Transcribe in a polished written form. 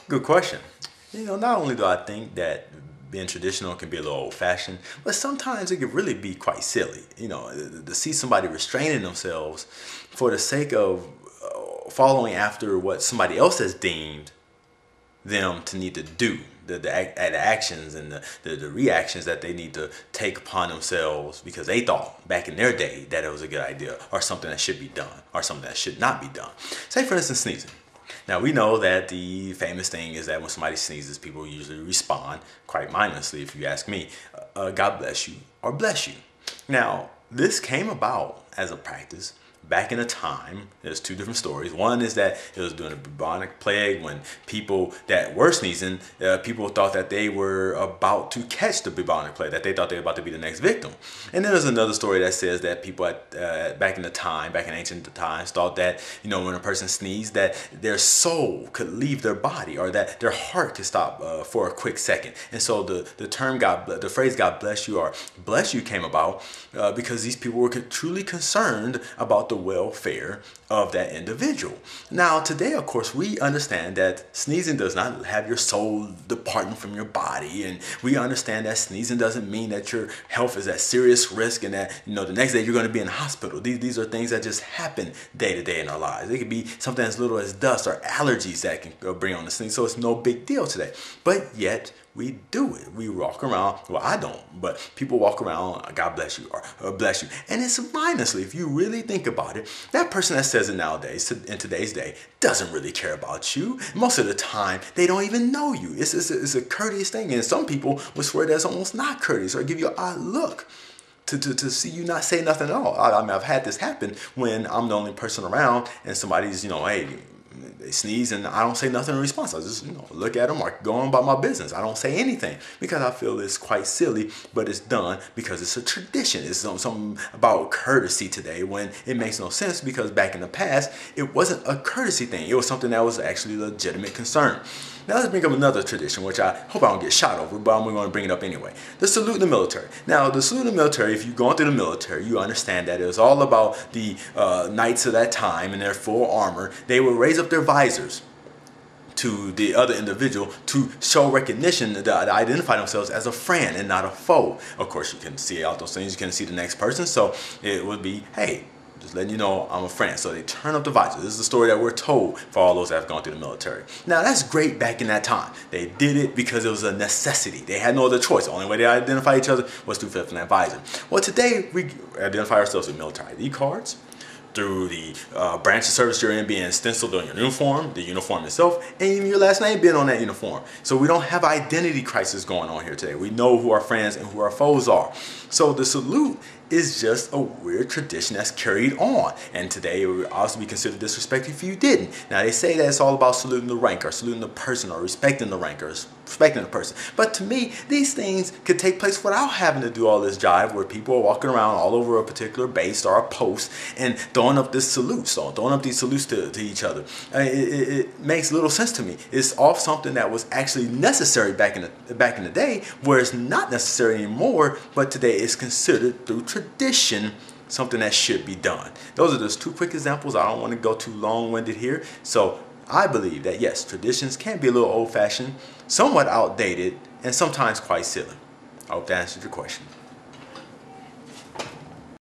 Good question. Not only do I think that being traditional can be a little old-fashioned, but sometimes it can really be quite silly. To see somebody restraining themselves for the sake of following after what somebody else has deemed them to need to do, the actions and the reactions that they need to take upon themselves because they thought back in their day that it was a good idea or something that should be done or something that should not be done. Say, for instance, sneezing. Now, we know that the famous thing is that when somebody sneezes, people usually respond quite mindlessly, if you ask me, God bless you or bless you. Now, this came about as a practice back in a time. There's two different stories. One is that it was during the bubonic plague when people that were sneezing, people thought that they were about to catch the bubonic plague, that they thought they were about to be the next victim. And then there's another story that says that people back in ancient times, thought that, when a person sneezed, that their soul could leave their body or that their heart could stop for a quick second. And so the phrase God bless you or bless you came about because these people were truly concerned about the welfare of that individual. Now, today, of course, we understand that sneezing does not have your soul departing from your body, and we understand that sneezing doesn't mean that your health is at serious risk and that the next day you're going to be in the hospital. These are things that just happen day to day in our lives. It could be something as little as dust or allergies that can bring on the sneeze, so it's no big deal today. But yet we do it. We walk around. Well, I don't, but people walk around, God bless you or bless you. And it's mindlessly. If you really think about it, that person that says it nowadays, in today's day, doesn't really care about you. Most of the time, they don't even know you. It's a courteous thing. And some people would swear that's almost not courteous or give you an odd look to see you not say nothing at all. I mean, I've had this happen when I'm the only person around and somebody's, hey, they sneeze and I don't say nothing in response. I just, look at them or go on about my business. I don't say anything because I feel it's quite silly, but it's done because it's a tradition. It's something about courtesy today when it makes no sense because back in the past, it wasn't a courtesy thing. It was something that was actually a legitimate concern. Now let's bring up another tradition, which I hope I don't get shot over, but I'm going to bring it up anyway. The salute in the military. Now, the salute in the military, if you've gone through the military, you understand that it was all about the knights of that time in their full armor. They would raise up their visors to the other individual to show recognition, to identify themselves as a friend and not a foe. Of course, you can see out those things, you can see the next person, so it would be, hey, just letting you know I'm a friend. So they turn up the visor. This is the story that we're told for all those that have gone through the military. Now, that's great back in that time. They did it because it was a necessity. They had no other choice. The only way they identify each other was through flipping that visor. Well, today we identify ourselves with military ID cards, through the branch of service you're in being stenciled on your uniform, the uniform itself, and even your last name being on that uniform. So we don't have identity crisis going on here today. We know who our friends and who our foes are. So the salute is just a weird tradition that's carried on. And today it would also be considered disrespectful if you didn't. Now they say that it's all about saluting the rank or saluting the person or respecting the rank or respecting the person. But to me, these things could take place without having to do all this jive where people are walking around all over a particular base or a post and throwing up this salute. So throwing up these salutes to each other. It makes little sense to me. It's off something that was actually necessary back in the day where it's not necessary anymore, but today it's considered through tradition something that should be done. Those are just two quick examples. I don't want to go too long-winded here. So I believe that yes, traditions can be a little old-fashioned, somewhat outdated, and sometimes quite silly. I hope that answered your question.